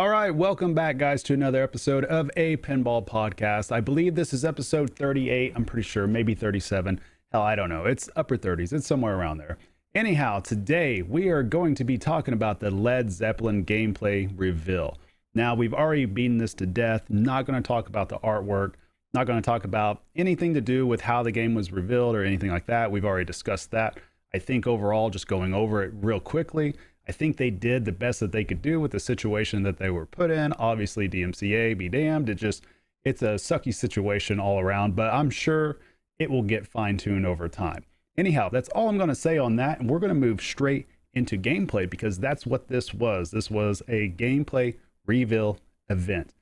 All right, welcome back, guys, to another episode of APinballPodcast. I believe this is episode 38. I'm pretty sure, maybe 37. Hell, I don't know. It's upper 30s. It's somewhere around there. Anyhow, today we are going to be talking about the Led Zeppelin gameplay reveal. Now, we've already beaten this to death. Not going to talk about the artwork. Not going to talk about anything to do with how the game was revealed or anything like that. We've already discussed that. I think overall, just going over it real quickly, I think they did the best that they could do with the situation that they were put in. Obviously, DMCA, be damned. It's a sucky situation all around, but I'm sure it will get fine-tuned over time. Anyhow, that's all I'm going to say on that, and we're going to move straight into gameplay because that's what this was. This was a gameplay reveal event.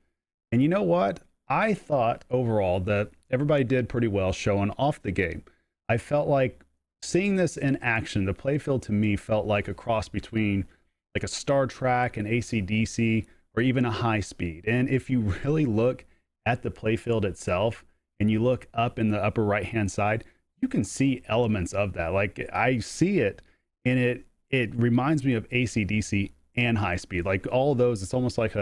And you know what? I thought overall that everybody did pretty well showing off the game. I felt like seeing this in action, the playfield to me felt like a cross between like a Star Trek and AC/DC or even a high speed. And if you really look at the playfield itself and you look up in the upper right hand side, you can see elements of that. Like I see it and it reminds me of AC/DC and high speed. Like all of those, it's almost like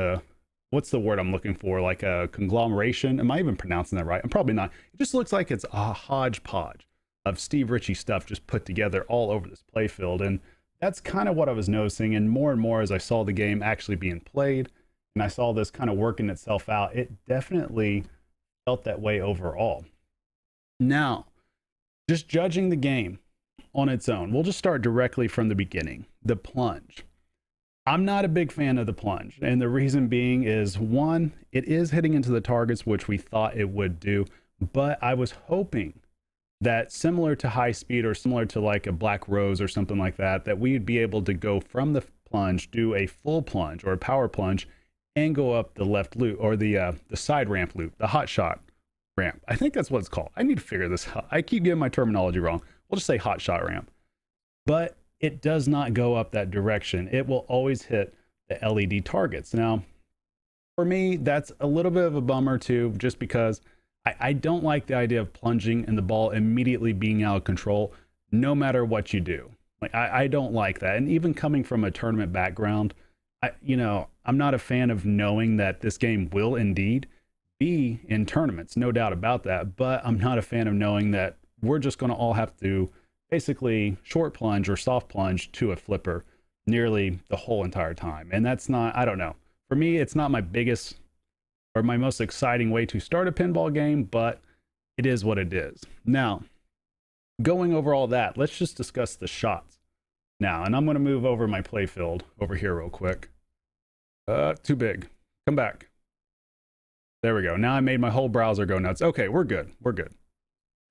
what's the word I'm looking for? Like a conglomeration. Am I even pronouncing that right? I'm probably not. It just looks like it's a hodgepodge of Steve Ritchie stuff just put together all over this playfield. And that's kind of what I was noticing. And more as I saw the game actually being played and I saw this kind of working itself out, it definitely felt that way overall. Now, just judging the game on its own, we'll just start directly from the beginning. The plunge. I'm not a big fan of the plunge. And the reason being is, one, it is hitting into the targets, which we thought it would do. But I was hoping that similar to high speed or similar to like a Black Rose or something like that, that we'd be able to go from the plunge, do a full plunge or a power plunge and go up the left loop or the side ramp loop, the hot shot ramp. I think that's what it's called. I need to figure this out. I keep getting my terminology wrong. We'll just say hot shot ramp. But it does not go up that direction. It will always hit the LED targets. Now, for me, that's a little bit of a bummer too, just because I don't like the idea of plunging and the ball immediately being out of control, no matter what you do. Like I don't like that. And even coming from a tournament background, I'm not a fan of knowing that this game will indeed be in tournaments, no doubt about that. But I'm not a fan of knowing that we're just going to all have to basically short plunge or soft plunge to a flipper nearly the whole entire time. And that's not, I don't know. For me, it's not my biggest or my most exciting way to start a pinball game, but it is what it is. Now, going over all that, let's just discuss the shots now. And I'm going to move over my playfield over here real quick. Too big. Come back. There we go. Now I made my whole browser go nuts. Okay, we're good. We're good.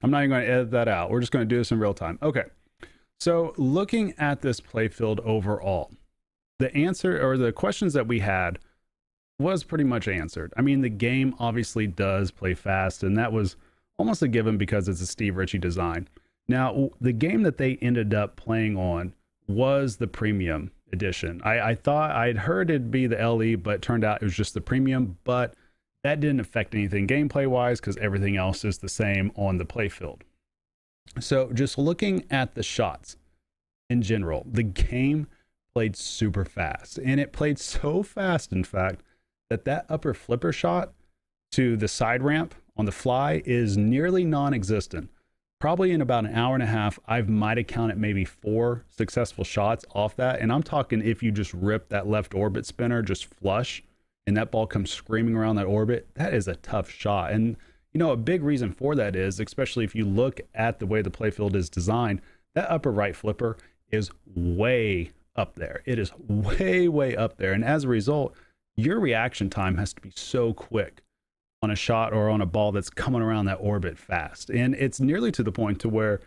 I'm not even going to edit that out. We're just going to do this in real time. Okay. So looking at this playfield overall, the answer or the questions that we had was pretty much answered. I mean, the game obviously does play fast, and that was almost a given because it's a Steve Ritchie design. Now, the game that they ended up playing on was the premium edition. I thought I'd heard it'd be the LE, but it turned out it was just the premium, but that didn't affect anything gameplay wise because everything else is the same on the playfield. So just looking at the shots in general, the game played super fast, and it played so fast, in fact, that upper flipper shot to the side ramp on the fly is nearly non-existent. Probably in about an hour and a half, I might have counted maybe 4 successful shots off that. And I'm talking if you just rip that left orbit spinner just flush and that ball comes screaming around that orbit, that is a tough shot. And a big reason for that is, especially if you look at the way the playfield is designed, that upper right flipper is way up there. It is way up there. And as a result, your reaction time has to be so quick on a shot or on a ball that's coming around that orbit fast. And it's nearly to the point to where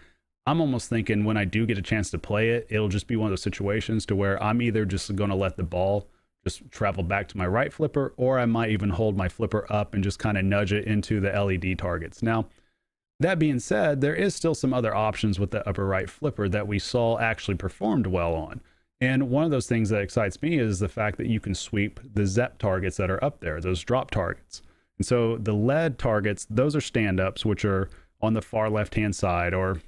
I'm almost thinking when I do get a chance to play it, it'll just be one of those situations to where I'm either just going to let the ball just travel back to my right flipper, or I might even hold my flipper up and just kind of nudge it into the LED targets. Now, that being said, there is still some other options with the upper right flipper that we saw actually performed well on. And one of those things that excites me is the fact that you can sweep the ZEP targets that are up there, those drop targets. And so the lead targets, those are stand-ups, which are on the far left-hand side or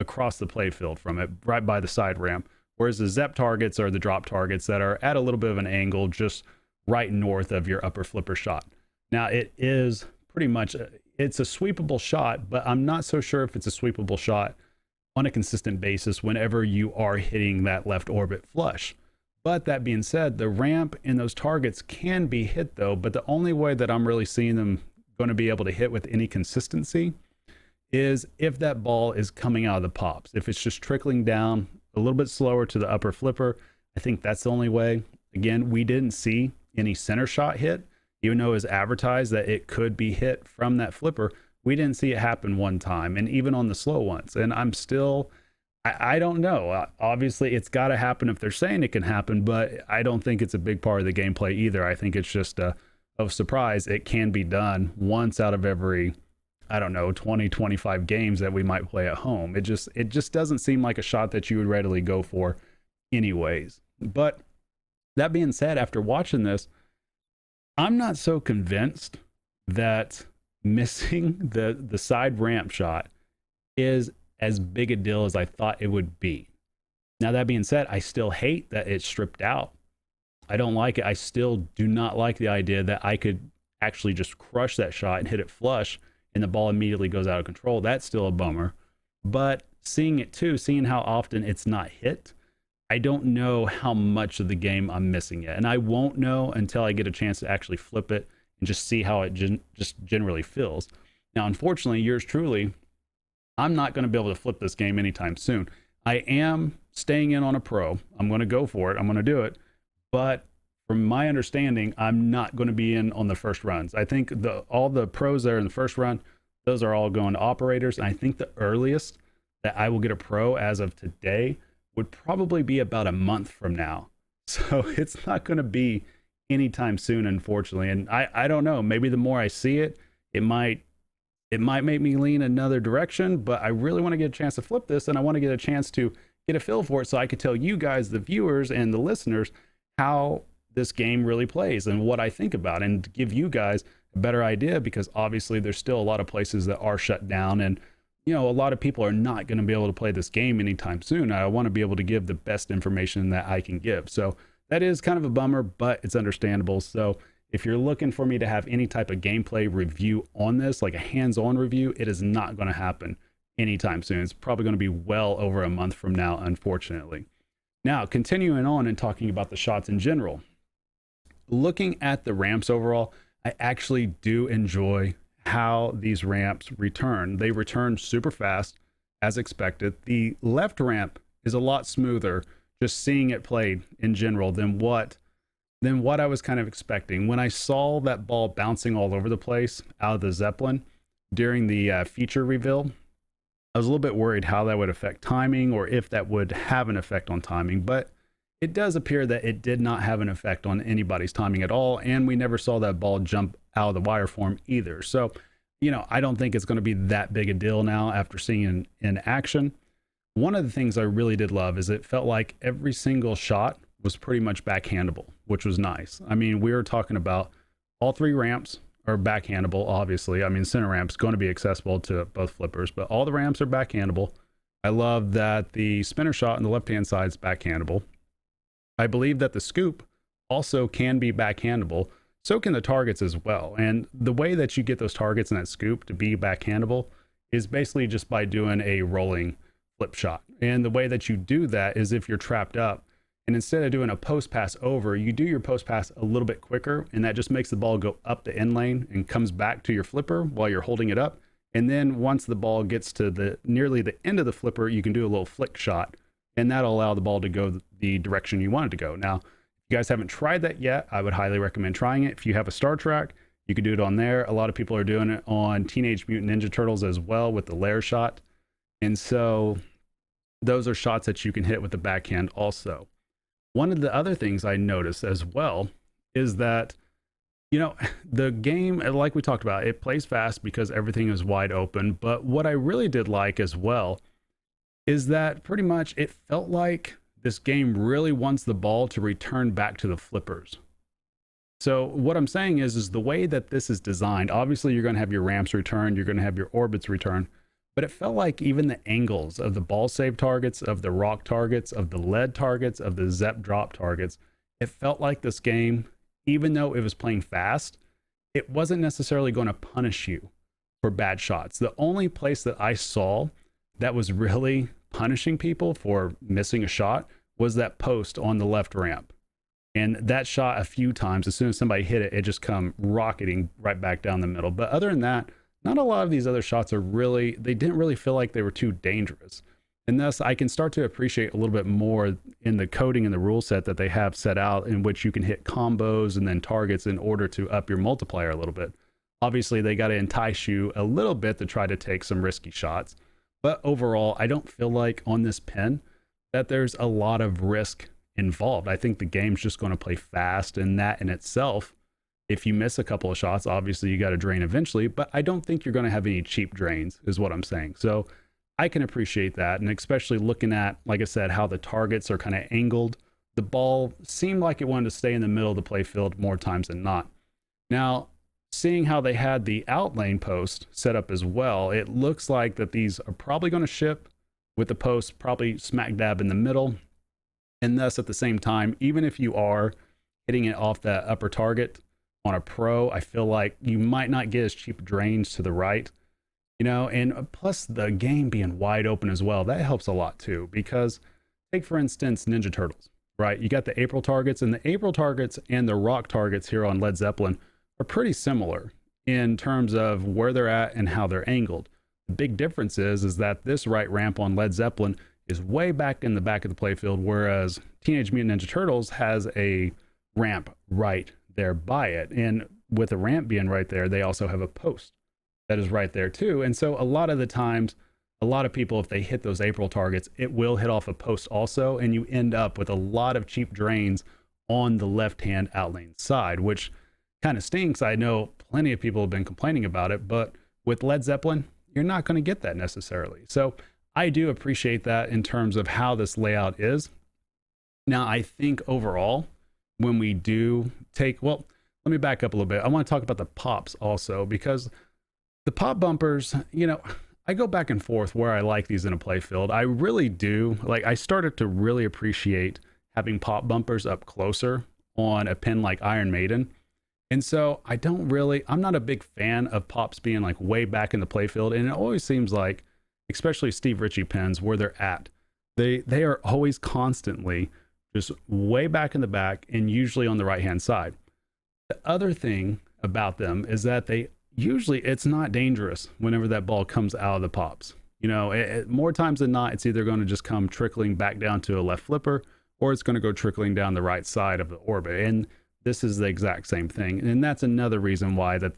across the playfield from it, right by the side ramp. Whereas the ZEP targets are the drop targets that are at a little bit of an angle, just right north of your upper flipper shot. Now it is pretty much, it's a sweepable shot, but I'm not so sure if it's a sweepable shot on a consistent basis whenever you are hitting that left orbit flush. But that being said, the ramp and those targets can be hit though, but the only way that I'm really seeing them going to be able to hit with any consistency is if that ball is coming out of the pops. If it's just trickling down a little bit slower to the upper flipper, I think that's the only way. Again, we didn't see any center shot hit, even though it was advertised that it could be hit from that flipper. We didn't see it happen one time, and even on the slow ones. And I'm still, I don't know. Obviously, it's got to happen if they're saying it can happen, but I don't think it's a big part of the gameplay either. I think it's just a surprise. It can be done once out of every, I don't know, 20, 25 games that we might play at home. It just doesn't seem like a shot that you would readily go for anyways. But that being said, after watching this, I'm not so convinced that missing the side ramp shot is as big a deal as I thought it would be. Now, that being said, I still hate that it's stripped out. I don't like it. I still do not like the idea that I could actually just crush that shot and hit it flush and the ball immediately goes out of control. That's still a bummer. But seeing it too, seeing how often it's not hit, I don't know how much of the game I'm missing yet. And I won't know until I get a chance to actually flip it and just see how it just generally feels. Now, unfortunately, yours truly, I'm not going to be able to flip this game anytime soon. I am staying in on a pro. I'm going to go for it. I'm going to do it. But from my understanding, I'm not going to be in on the first runs. I think all the pros there in the first run, those are all going to operators. And I think the earliest that I will get a pro as of today would probably be about a month from now. So it's not going to be anytime soon, unfortunately. And I don't know, maybe the more I see it, it might make me lean another direction, but I really want to get a chance to flip this, and I want to get a chance to get a feel for it so I could tell you guys, the viewers and the listeners, how this game really plays and what I think about it, and give you guys a better idea, because obviously there's still a lot of places that are shut down, and a lot of people are not going to be able to play this game anytime soon. I want to be able to give the best information that I can give. So that is kind of a bummer, but it's understandable. So if you're looking for me to have any type of gameplay review on this, like a hands-on review, it is not going to happen anytime soon. It's probably going to be well over a month from now, unfortunately. Now, continuing on and talking about the shots in general, looking at the ramps overall, I actually do enjoy how these ramps return. They return super fast, as expected. The left ramp is a lot smoother, just seeing it played in general, than what I was kind of expecting. When I saw that ball bouncing all over the place out of the Zeppelin during the feature reveal, I was a little bit worried how that would affect timing, or if that would have an effect on timing, but it does appear that it did not have an effect on anybody's timing at all, and we never saw that ball jump out of the wire form either. So, I don't think it's going to be that big a deal now after seeing it in action. One of the things I really did love is it felt like every single shot was pretty much backhandable, which was nice. I mean, we were talking about all three ramps are backhandable, obviously. I mean, center ramp's going to be accessible to both flippers, but all the ramps are backhandable. I love that the spinner shot on the left-hand side is backhandable. I believe that the scoop also can be backhandable. So can the targets as well. And the way that you get those targets in that scoop to be backhandable is basically just by doing a rolling flip shot. And the way that you do that is if you're trapped up, and instead of doing a post pass over, you do your post pass a little bit quicker, and that just makes the ball go up the end lane and comes back to your flipper while you're holding it up. And then once the ball gets to nearly the end of the flipper, you can do a little flick shot, and that'll allow the ball to go the direction you want it to go. Now, if you guys haven't tried that yet, I would highly recommend trying it. If you have a Star Trek, you can do it on there. A lot of people are doing it on Teenage Mutant Ninja Turtles as well with the layer shot. And so those are shots that you can hit with the backhand also. One of the other things I noticed as well is that, the game, like we talked about, it plays fast because everything is wide open. But what I really did like as well is that pretty much it felt like this game really wants the ball to return back to the flippers. So what I'm saying is the way that this is designed, obviously you're going to have your ramps return, you're going to have your orbits return, but it felt like even the angles of the ball save targets, of the rock targets, of the lead targets, of the Zep drop targets, it felt like this game, even though it was playing fast, it wasn't necessarily going to punish you for bad shots. The only place that I saw that was really punishing people for missing a shot was that post on the left ramp. And that shot a few times, as soon as somebody hit it, it just come rocketing right back down the middle. But other than that, not a lot of these other shots they didn't really feel like they were too dangerous. And thus, I can start to appreciate a little bit more in the coding and the rule set that they have set out, in which you can hit combos and then targets in order to up your multiplier a little bit. Obviously, they got to entice you a little bit to try to take some risky shots. But overall, I don't feel like on this pin that there's a lot of risk involved. I think the game's just going to play fast, and that in itself, if you miss a couple of shots, obviously you got to drain eventually, but I don't think you're going to have any cheap drains, is what I'm saying. So I can appreciate that, and especially looking at, like I said, how the targets are kind of angled. The ball seemed like it wanted to stay in the middle of the play field more times than not. Now, seeing how they had the out lane post set up as well, it looks like that these are probably going to ship with the post probably smack dab in the middle. And thus, at the same time, even if you are hitting it off that upper target on a pro, I feel like you might not get as cheap drains to the right. And plus the game being wide open as well, that helps a lot too, because take for instance Ninja Turtles, right? You got the April targets, and the April targets and the rock targets here on Led Zeppelin are pretty similar in terms of where they're at and how they're angled. The big difference is that this right ramp on Led Zeppelin is way back in the back of the playfield, whereas Teenage Mutant Ninja Turtles has a ramp right there by it. And with the ramp being right there, they also have a post that is right there too. And so a lot of the times, a lot of people, if they hit those April targets, it will hit off a post also, and you end up with a lot of cheap drains on the left-hand outlane side, which kind of stinks. I know plenty of people have been complaining about it, but with Led Zeppelin, you're not going to get that necessarily. So I do appreciate that in terms of how this layout is. Now, I think overall, when we do take, well, let me back up a little bit. I want to talk about the pops also, because the pop bumpers, I go back and forth where I like these in a playfield. I really do. Like, I started to really appreciate having pop bumpers up closer on a pin like Iron Maiden. And so I'm not a big fan of pops being like way back in the playfield. And it always seems like, especially Steve Ritchie pins, where they're at, they are always constantly just way back in the back and usually on the right hand side. The other thing about them is that it's not dangerous whenever that ball comes out of the pops. More times than not, it's either going to just come trickling back down to a left flipper, or it's going to go trickling down the right side of the orbit. And this is the exact same thing. And that's another reason why that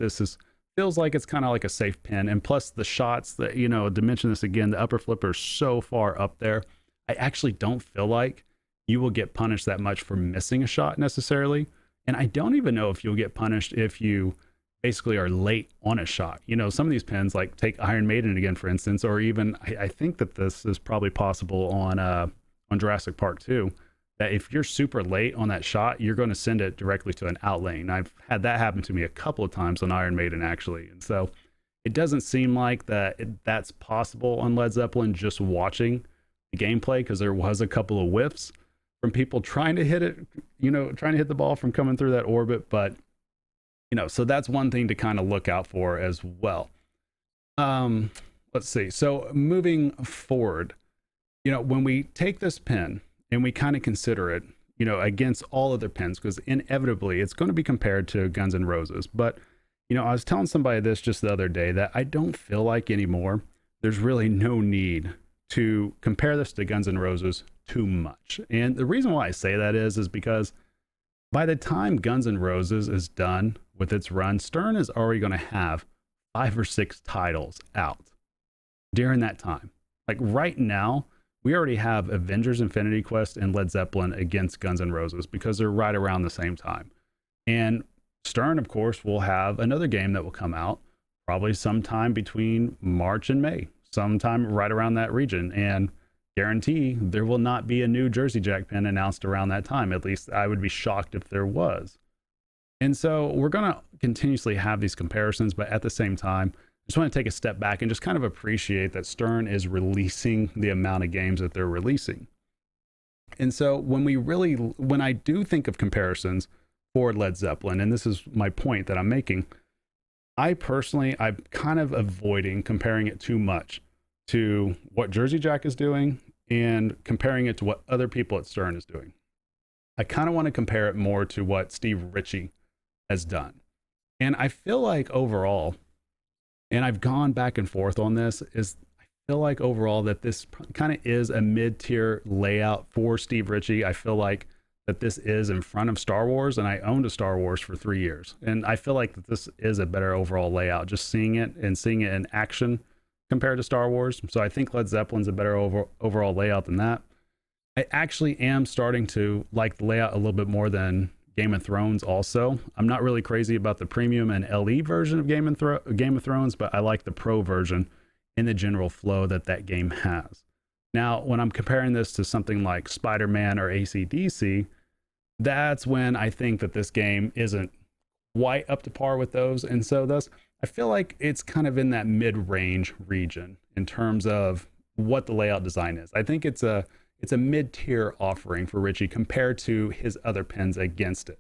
feels like it's kind of like a safe pin. And plus the shots that, to mention this again, the upper flipper is so far up there. I actually don't feel like you will get punished that much for missing a shot necessarily. And I don't even know if you'll get punished if you basically are late on a shot. Some of these pins, like take Iron Maiden again, for instance, or even I think that this is probably possible on Jurassic Park 2, that if you're super late on that shot, you're going to send it directly to an out lane. I've had that happen to me a couple of times on Iron Maiden, actually. And so it doesn't seem like that's possible on Led Zeppelin just watching the gameplay, because there was a couple of whiffs from people trying to hit it, trying to hit the ball from coming through that orbit. But, so that's one thing to kind of look out for as well. Let's see. So moving forward, when we take this pin and we kind of consider it, against all other pins, because inevitably it's going to be compared to Guns N' Roses. But, I was telling somebody this just the other day, that I don't feel like anymore there's really no need to compare this to Guns N' Roses too much. And the reason why I say that is because by the time Guns N' Roses is done with its run, Stern is already going to have 5 or 6 titles out during that time. Like right now, we already have Avengers Infinity Quest and Led Zeppelin against Guns N' Roses, because they're right around the same time. And Stern, of course, will have another game that will come out probably sometime between March and May, sometime right around that region. And guarantee there will not be a new Jersey Jack pin announced around that time. At least I would be shocked if there was. And so we're going to continuously have these comparisons, but at the same time, just want to take a step back and just kind of appreciate that Stern is releasing the amount of games that they're releasing. And so when I do think of comparisons for Led Zeppelin, and this is my point that I'm making. I'm kind of avoiding comparing it too much to what Jersey Jack is doing and comparing it to what other people at Stern is doing. I kind of want to compare it more to what Steve Ritchie has done. And I feel like overall, and I've gone back and forth on this, is I feel like overall that this kind of is a mid-tier layout for Steve Ritchie. I feel like that this is in front of Star Wars, and I owned a Star Wars for 3 years. And I feel like that this is a better overall layout, just seeing it in action compared to Star Wars. So I think Led Zeppelin's a better overall layout than that. I actually am starting to like the layout a little bit more than Game of Thrones also. I'm not really crazy about the premium and LE version of Game of Thrones, but I like the pro version in the general flow that game has. Now, when I'm comparing this to something like Spider-Man or AC/DC, that's when I think that this game isn't quite up to par with those. And so thus, I feel like it's kind of in that mid-range region in terms of what the layout design is. I think it's a mid-tier offering for Ritchie compared to his other pens against it.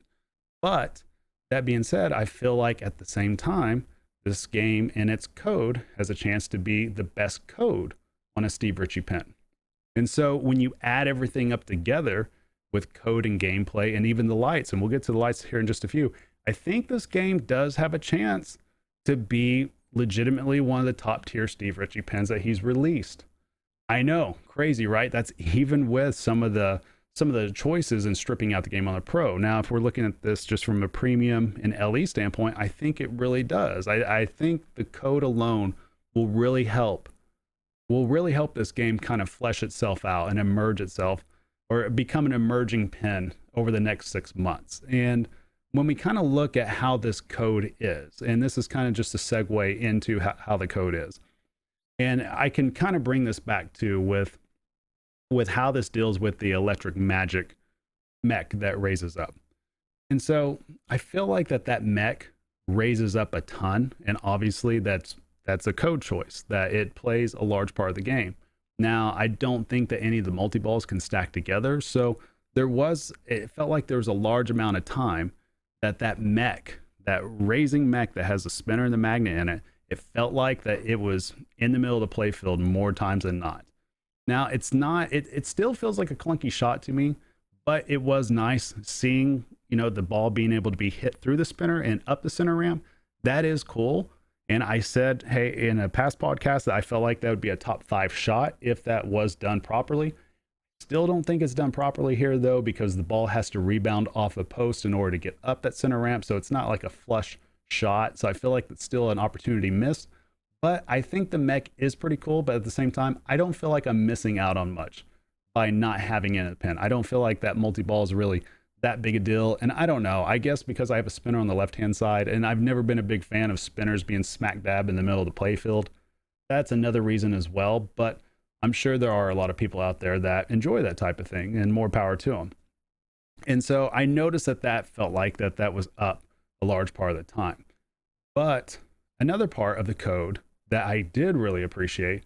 But that being said, I feel like at the same time, this game and its code has a chance to be the best code on a Steve Ritchie pen. And so when you add everything up together with code and gameplay and even the lights, and we'll get to the lights here in just a few, I think this game does have a chance to be legitimately one of the top tier Steve Ritchie pens that he's released. I know, crazy, right? That's even with some of the choices and stripping out the game on the pro. Now, if we're looking at this just from a premium and LE standpoint, I think it really does. I think the code alone will really help this game kind of flesh itself out and emerge itself, or become an emerging pen over the next 6 months. And when we kind of look at how this code is, and this is kind of just a segue into how the code is, and I can kind of bring this back to with how this deals with the electric magic mech that raises up. And so I feel like that mech raises up a ton, and obviously that's a code choice, that it plays a large part of the game. Now, I don't think that any of the multi-balls can stack together, so it felt like there was a large amount of time that mech, that raising mech that has a spinner and the magnet in it, it felt like that it was in the middle of the playfield more times than not. Now, it's not, it still feels like a clunky shot to me, but it was nice seeing, the ball being able to be hit through the spinner and up the center ramp. That is cool. And I said, hey, in a past podcast, that I felt like that would be a top 5 shot if that was done properly. Still don't think it's done properly here, though, because the ball has to rebound off a post in order to get up that center ramp. So it's not like a flush shot. So I feel like it's still an opportunity missed. But I think the mech is pretty cool. But at the same time, I don't feel like I'm missing out on much by not having it in a pen. I don't feel like that multi-ball is really that big a deal. And I don't know, I guess because I have a spinner on the left-hand side, and I've never been a big fan of spinners being smack dab in the middle of the playfield. That's another reason as well. But I'm sure there are a lot of people out there that enjoy that type of thing, and more power to them. And so I noticed that felt like that was up a large part of the time. But another part of the code that I did really appreciate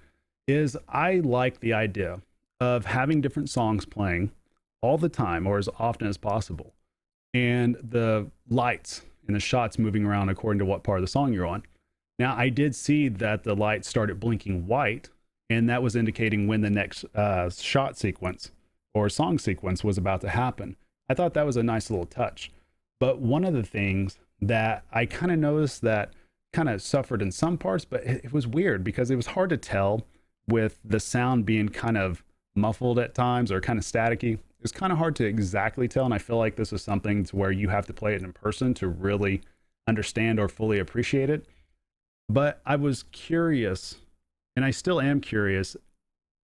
is I like the idea of having different songs playing all the time, or as often as possible, and the lights and the shots moving around according to what part of the song you're on. Now, I did see that the lights started blinking white, and that was indicating when the next shot sequence or song sequence was about to happen. I thought that was a nice little touch. But one of the things that I kind of noticed that kind of suffered in some parts, but it was weird because it was hard to tell with the sound being kind of muffled at times or kind of staticky. It's kind of hard to exactly tell, and I feel like this is something to where you have to play it in person to really understand or fully appreciate it. But I was curious, and I still am curious,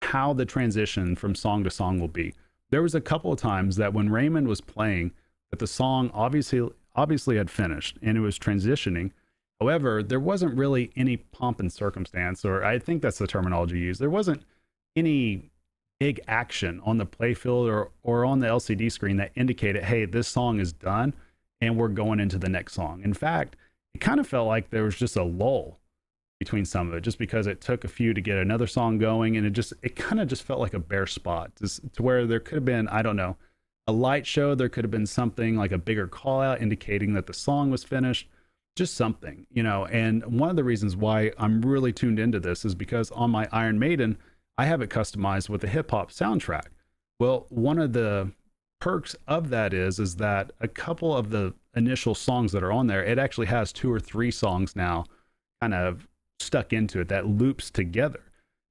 how the transition from song to song will be. There was a couple of times that when Raymond was playing, that the song obviously had finished and it was transitioning. However, there wasn't really any pomp and circumstance, or I think that's the terminology used. There wasn't any big action on the playfield or on the LCD screen that indicated, hey, this song is done and we're going into the next song. In fact, it kind of felt like there was just a lull between some of it, just because it took a few to get another song going, and it kind of just felt like a bare spot, just to where there could have been, I don't know, A light show, there could have been something like a bigger call out indicating that the song was finished, just something, you know. And one of the reasons why I'm really tuned into this is because on my Iron Maiden, I have it customized with a hip hop soundtrack. Well, one of the perks of that is that a couple of the initial songs that are on there, it actually has 2 or 3 songs now kind of stuck into it that loops together.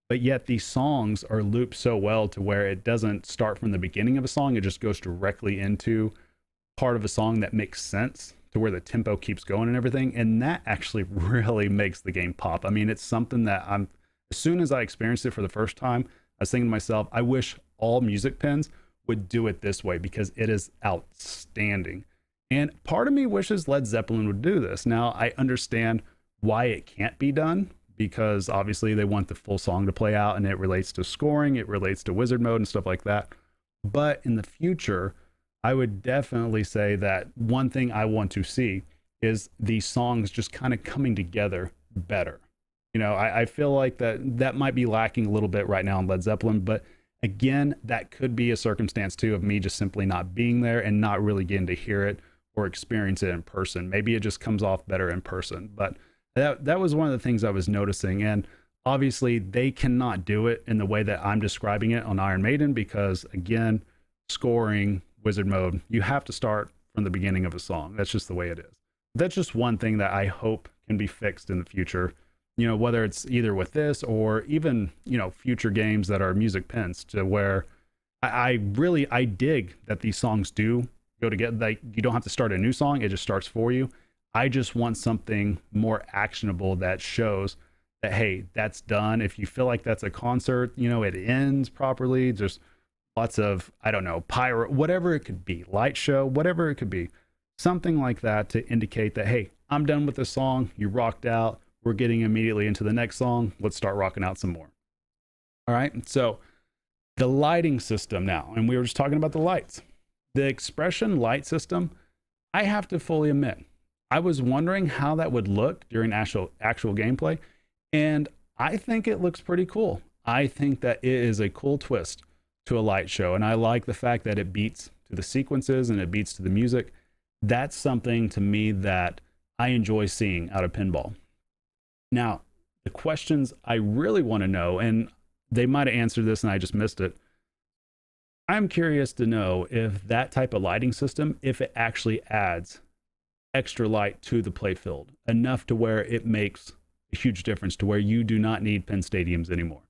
But yet these songs are looped so well to where it doesn't start from the beginning of a song, it just goes directly into part of a song that makes sense to where the tempo keeps going and everything. And that actually really makes the game pop. I mean, it's something that as soon as I experienced it for the first time, I was thinking to myself, I wish all music pens would do it this way because it is outstanding. And part of me wishes Led Zeppelin would do this. Now, I understand why it can't be done because obviously they want the full song to play out and it relates to scoring, it relates to wizard mode and stuff like that. But in the future, I would definitely say that one thing I want to see is these songs just kind of coming together better. You know, I feel like that might be lacking a little bit right now in Led Zeppelin, but again, that could be a circumstance too of me just simply not being there and not really getting to hear it or experience it in person. Maybe it just comes off better in person, but that was one of the things I was noticing. And obviously they cannot do it in the way that I'm describing it on Iron Maiden because again, scoring, wizard mode, you have to start from the beginning of a song. That's just the way it is. That's just one thing that I hope can be fixed in the future, you know, whether it's either with this or even, you know, future games that are music pens to where I dig that these songs do go together. Like you don't have to start a new song. It just starts for you. I just want something more actionable that shows that, hey, that's done. If you feel like that's a concert, you know, it ends properly. Just lots of, I don't know, pyro, whatever it could be, light show, whatever it could be, something like that to indicate that, hey, I'm done with this song. You rocked out. We're getting immediately into the next song. Let's start rocking out some more. All right. So the lighting system now, and we were just talking about the lights, the expression light system, I have to fully admit, I was wondering how that would look during actual gameplay, and I think it looks pretty cool. I think that it is a cool twist to a light show, and I like the fact that it beats to the sequences and it beats to the music. That's something to me that I enjoy seeing out of pinball. Now, the questions I really want to know, and they might have answered this and I just missed it. I'm curious to know if that type of lighting system, if it actually adds extra light to the playfield, enough to where it makes a huge difference to where you do not need pin stadiums anymore.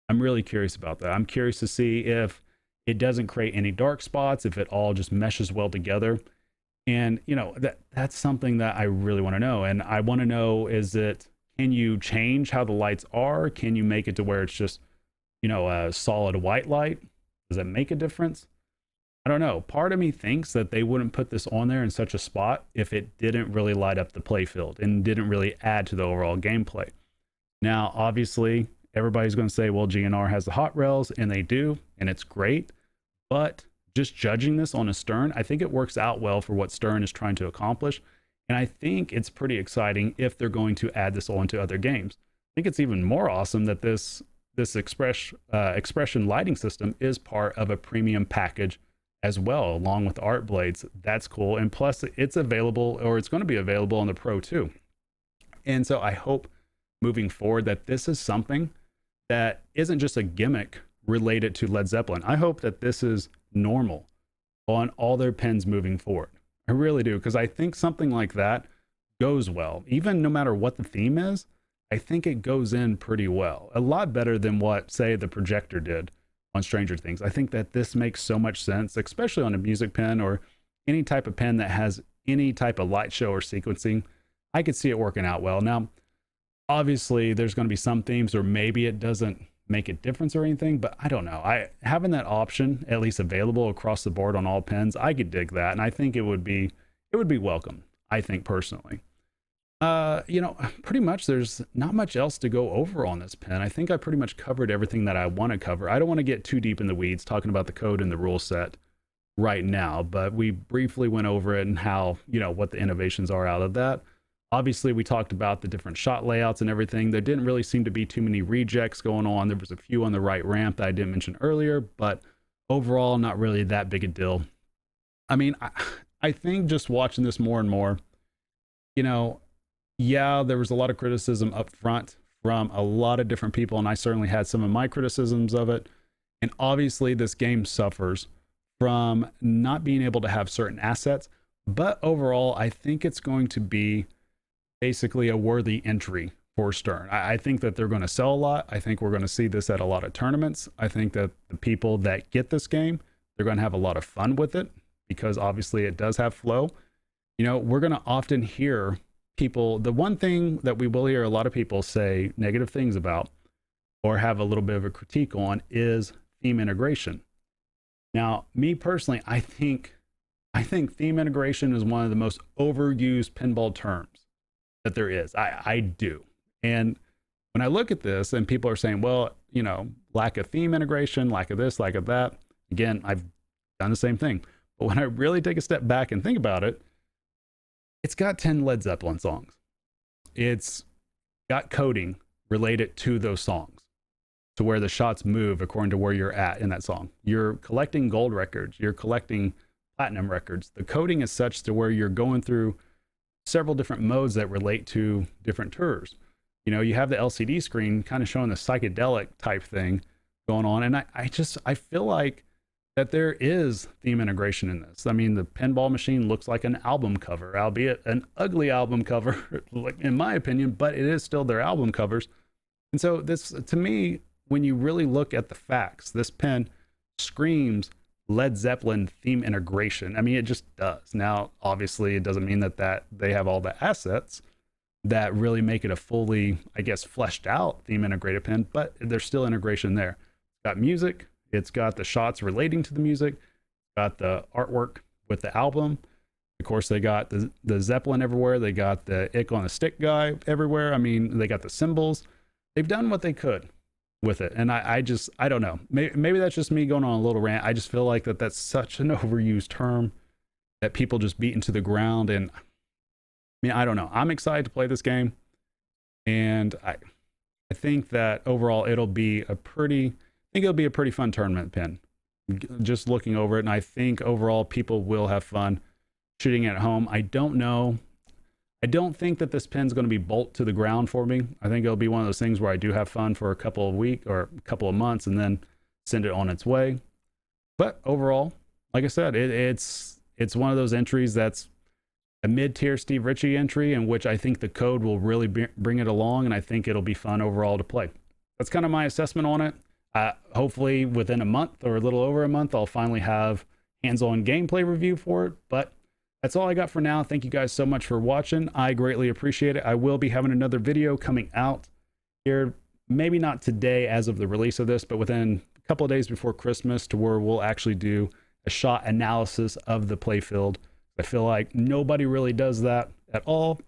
I'm really curious about that. I'm curious to see if it doesn't create any dark spots, if it all just meshes well together. And, you know, that's something that I really want to know. And I want to know, can you change how the lights are? Can you make it to where it's just, you know, a solid white light? Does that make a difference? I don't know. Part of me thinks that they wouldn't put this on there in such a spot if it didn't really light up the playfield and didn't really add to the overall gameplay. Now, obviously, everybody's going to say, well, GNR has the hot rails, and they do, and it's great. But just judging this on a Stern, I think it works out well for what Stern is trying to accomplish. And I think it's pretty exciting if they're going to add this on to other games. I think it's even more awesome that this expression lighting system is part of a premium package as well, along with art blades. That's cool. And plus it's available, or it's going to be available on the Pro too. And so I hope moving forward that this is something that isn't just a gimmick related to Led Zeppelin. I hope that this is normal on all their pens moving forward. I really do, because I think something like that goes well. Even no matter what the theme is, I think it goes in pretty well. A lot better than what, say, the Projector did on Stranger Things. I think that this makes so much sense, especially on a music pen or any type of pen that has any type of light show or sequencing. I could see it working out well. Now, obviously, there's going to be some themes, or maybe it doesn't make a difference or anything, but I don't know. Having that option at least available across the board on all pens, I could dig that, and I think it would be welcome, I think, personally. You know, pretty much there's not much else to go over on this pen. I think I pretty much covered everything that I want to cover. I don't want to get too deep in the weeds talking about the code and the rule set right now, but we briefly went over it and how, you know, what the innovations are out of that. Obviously, we talked about the different shot layouts and everything. There didn't really seem to be too many rejects going on. There was a few on the right ramp that I didn't mention earlier, but overall, not really that big a deal. I mean, I think just watching this more and more, you know, yeah, there was a lot of criticism up front from a lot of different people, and I certainly had some of my criticisms of it. And obviously, this game suffers from not being able to have certain assets. But overall, I think it's going to be basically a worthy entry for Stern. I think that they're going to sell a lot. I think we're going to see this at a lot of tournaments. I think that the people that get this game, they're going to have a lot of fun with it because obviously it does have flow. You know, we're going to often hear people, the one thing that we will hear a lot of people say negative things about or have a little bit of a critique on is theme integration. Now, me personally, I think theme integration is one of the most overused pinball terms that there is. I do. And when I look at this and people are saying, well, you know, lack of theme integration, lack of this, lack of that. Again, I've done the same thing. But when I really take a step back and think about it, it's got 10 Led Zeppelin songs. It's got coding related to those songs, to where the shots move according to where you're at in that song. You're collecting gold records. You're collecting platinum records. The coding is such to where you're going through several different modes that relate to different tours. You know, you have the LCD screen kind of showing the psychedelic type thing going on. And I feel like that there is theme integration in this. I mean, the pinball machine looks like an album cover, albeit an ugly album cover, in my opinion, but it is still their album covers. And so this, to me, when you really look at the facts, this pin screams Led Zeppelin theme integration. I mean, it just does. Now, obviously, it doesn't mean that they have all the assets that really make it a fully, I guess, fleshed out theme integrated pin, but there's still integration there. It's got music. It's got the shots relating to the music. It's got the artwork with the album. Of course, they got the Zeppelin everywhere. They got the Ick on a Stick guy everywhere. I mean, they got the symbols. They've done what they could with it. And I don't know. Maybe that's just me going on a little rant. I just feel like that's such an overused term that people just beat into the ground. And I mean, I don't know. I'm excited to play this game. And I think that overall it'll be a pretty fun tournament pin. Just looking over it. And I think overall people will have fun shooting it at home. I don't know. I don't think that this pin's going to be bolt to the ground for me. I think it'll be one of those things where I do have fun for a couple of weeks or a couple of months and then send it on its way. But overall, like I said, it's one of those entries that's a mid-tier Steve Ritchie entry in which I think the code will really bring it along, and I think it'll be fun overall to play. That's kind of my assessment on it. Hopefully within a month or a little over a month, I'll finally have hands-on gameplay review for it, but that's all I got for now. Thank you guys so much for watching. I greatly appreciate it. I will be having another video coming out here, maybe not today as of the release of this, but within a couple of days before Christmas, to where we'll actually do a shot analysis of the playfield. I feel like nobody really does that at all,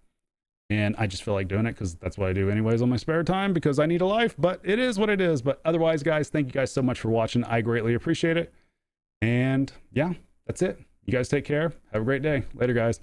and I just feel like doing it because that's what I do anyways on my spare time because I need a life, but it is what it is. But otherwise, guys, thank you guys so much for watching. I greatly appreciate it. And yeah, that's it. You guys take care. Have a great day. Later, guys.